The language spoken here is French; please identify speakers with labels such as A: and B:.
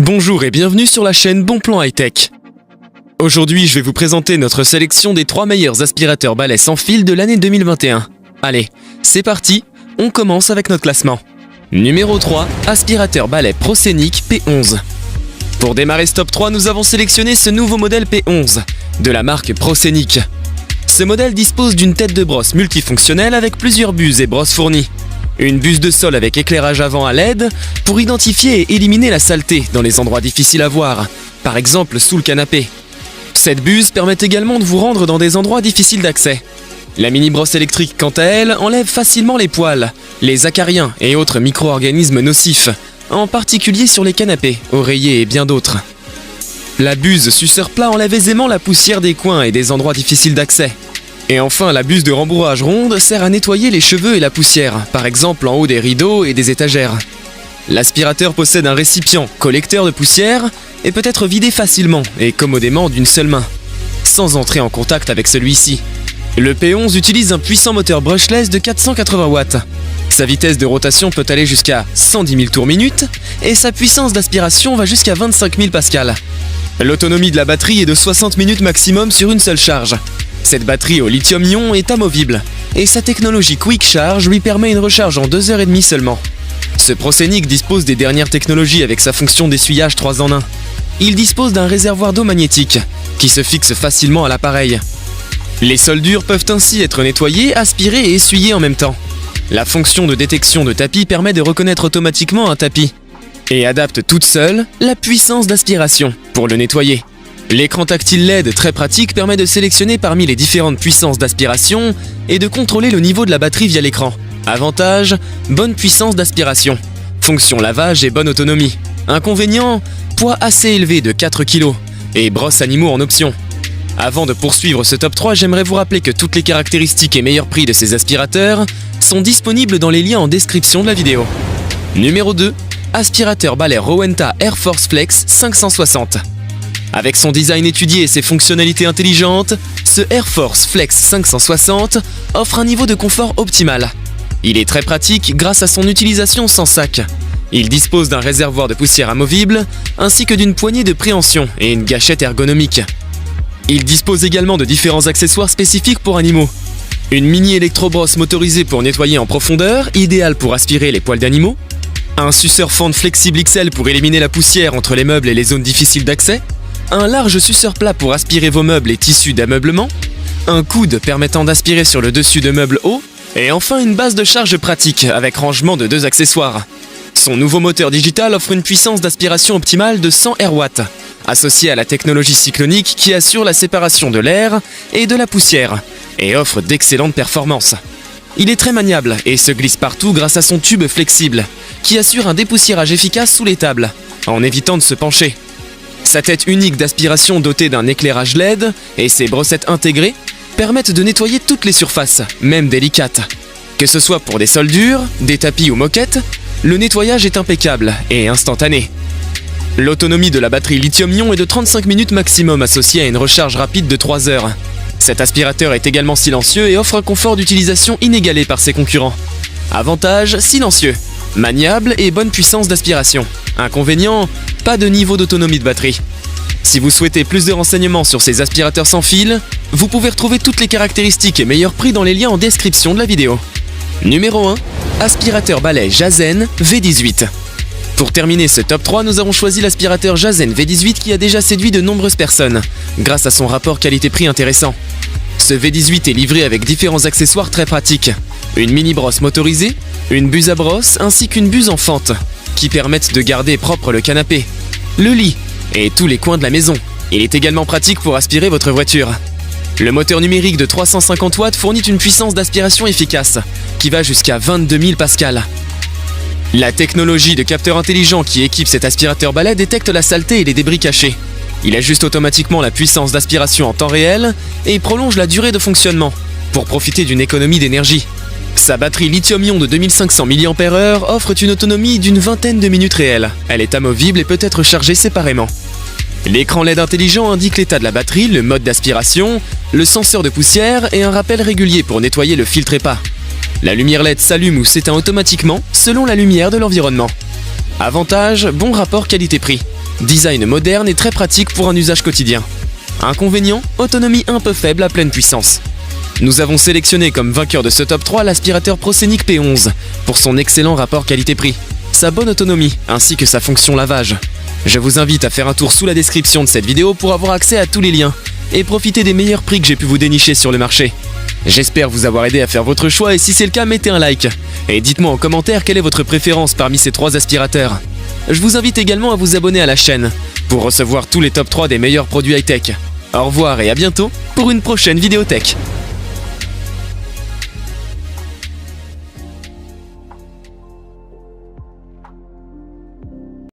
A: Bonjour et bienvenue sur la chaîne Bon Plan High Tech. Aujourd'hui, je vais vous présenter notre sélection des 3 meilleurs aspirateurs balais sans fil de l'année 2021. Allez, c'est parti, on commence avec notre classement. Numéro 3, aspirateur balai Proscenic P11. Pour démarrer ce top 3, nous avons sélectionné ce nouveau modèle P11 de la marque Proscenic. Ce modèle dispose d'une tête de brosse multifonctionnelle avec plusieurs buses et brosses fournies. Une buse de sol avec éclairage avant à LED pour identifier et éliminer la saleté dans les endroits difficiles à voir, par exemple sous le canapé. Cette buse permet également de vous rendre dans des endroits difficiles d'accès. La mini brosse électrique, quant à elle, enlève facilement les poils, les acariens et autres micro-organismes nocifs, en particulier sur les canapés, oreillers et bien d'autres. La buse suceur plat enlève aisément la poussière des coins et des endroits difficiles d'accès. Et enfin, la buse de rembourrage ronde sert à nettoyer les cheveux et la poussière, par exemple en haut des rideaux et des étagères. L'aspirateur possède un récipient collecteur de poussière et peut être vidé facilement et commodément d'une seule main, sans entrer en contact avec celui-ci. Le P11 utilise un puissant moteur brushless de 480 watts. Sa vitesse de rotation peut aller jusqu'à 110 000 tours minute et sa puissance d'aspiration va jusqu'à 25 000 pascal. L'autonomie de la batterie est de 60 minutes maximum sur une seule charge. Cette batterie au lithium-ion est amovible et sa technologie Quick Charge lui permet une recharge en 2h30 seulement. Ce Proscenic dispose des dernières technologies avec sa fonction d'essuyage 3 en 1. Il dispose d'un réservoir d'eau magnétique qui se fixe facilement à l'appareil. Les soldures peuvent ainsi être nettoyées, aspirées et essuyées en même temps. La fonction de détection de tapis permet de reconnaître automatiquement un tapis et adapte toute seule la puissance d'aspiration pour le nettoyer. L'écran tactile LED très pratique permet de sélectionner parmi les différentes puissances d'aspiration et de contrôler le niveau de la batterie via l'écran. Avantage, bonne puissance d'aspiration. Fonction lavage et bonne autonomie. Inconvénient, poids assez élevé de 4 kg et brosse animaux en option. Avant de poursuivre ce top 3, j'aimerais vous rappeler que toutes les caractéristiques et meilleurs prix de ces aspirateurs sont disponibles dans les liens en description de la vidéo. Numéro 2, aspirateur balai Rowenta Air Force Flex 560. Avec son design étudié et ses fonctionnalités intelligentes, ce Air Force Flex 560 offre un niveau de confort optimal. Il est très pratique grâce à son utilisation sans sac. Il dispose d'un réservoir de poussière amovible, ainsi que d'une poignée de préhension et une gâchette ergonomique. Il dispose également de différents accessoires spécifiques pour animaux. Une mini électrobrosse motorisée pour nettoyer en profondeur, idéale pour aspirer les poils d'animaux. Un suceur fente flexible XL pour éliminer la poussière entre les meubles et les zones difficiles d'accès. Un large suceur plat pour aspirer vos meubles et tissus d'ameublement, un coude permettant d'aspirer sur le dessus de meubles hauts, et enfin une base de charge pratique avec rangement de 2 accessoires. Son nouveau moteur digital offre une puissance d'aspiration optimale de 100 RW, associée à la technologie cyclonique qui assure la séparation de l'air et de la poussière, et offre d'excellentes performances. Il est très maniable et se glisse partout grâce à son tube flexible, qui assure un dépoussiérage efficace sous les tables, en évitant de se pencher. Sa tête unique d'aspiration dotée d'un éclairage LED et ses brossettes intégrées permettent de nettoyer toutes les surfaces, même délicates. Que ce soit pour des soldures, des tapis ou moquettes, le nettoyage est impeccable et instantané. L'autonomie de la batterie lithium-ion est de 35 minutes maximum associée à une recharge rapide de 3 heures. Cet aspirateur est également silencieux et offre un confort d'utilisation inégalé par ses concurrents. Avantage, silencieux, maniable et bonne puissance d'aspiration. Inconvénient, pas de niveau d'autonomie de batterie. Si vous souhaitez plus de renseignements sur ces aspirateurs sans fil, vous pouvez retrouver toutes les caractéristiques et meilleurs prix dans les liens en description de la vidéo. Numéro 1, aspirateur balai Jazen V18. Pour terminer ce top 3, nous avons choisi l'aspirateur Jazen V18 qui a déjà séduit de nombreuses personnes, grâce à son rapport qualité-prix intéressant. Ce V18 est livré avec différents accessoires très pratiques. Une mini brosse motorisée, une buse à brosse ainsi qu'une buse en fente, qui permettent de garder propre le canapé, le lit et tous les coins de la maison. Il est également pratique pour aspirer votre voiture. Le moteur numérique de 350 watts fournit une puissance d'aspiration efficace, qui va jusqu'à 22 000 pascal. La technologie de capteur intelligent qui équipe cet aspirateur balai détecte la saleté et les débris cachés. Il ajuste automatiquement la puissance d'aspiration en temps réel et prolonge la durée de fonctionnement, pour profiter d'une économie d'énergie. Sa batterie lithium-ion de 2500 mAh offre une autonomie d'une vingtaine de minutes réelles. Elle est amovible et peut être chargée séparément. L'écran LED intelligent indique l'état de la batterie, le mode d'aspiration, le senseur de poussière et un rappel régulier pour nettoyer le filtre EPA. La lumière LED s'allume ou s'éteint automatiquement selon la lumière de l'environnement. Avantage, bon rapport qualité-prix. Design moderne et très pratique pour un usage quotidien. Inconvénient, autonomie un peu faible à pleine puissance. Nous avons sélectionné comme vainqueur de ce top 3 l'aspirateur Proscenic P11 pour son excellent rapport qualité-prix, sa bonne autonomie ainsi que sa fonction lavage. Je vous invite à faire un tour sous la description de cette vidéo pour avoir accès à tous les liens et profiter des meilleurs prix que j'ai pu vous dénicher sur le marché. J'espère vous avoir aidé à faire votre choix et si c'est le cas, mettez un like. Et dites-moi en commentaire quelle est votre préférence parmi ces 3 aspirateurs. Je vous invite également à vous abonner à la chaîne pour recevoir tous les top 3 des meilleurs produits high-tech. Au revoir et à bientôt pour une prochaine vidéo tech.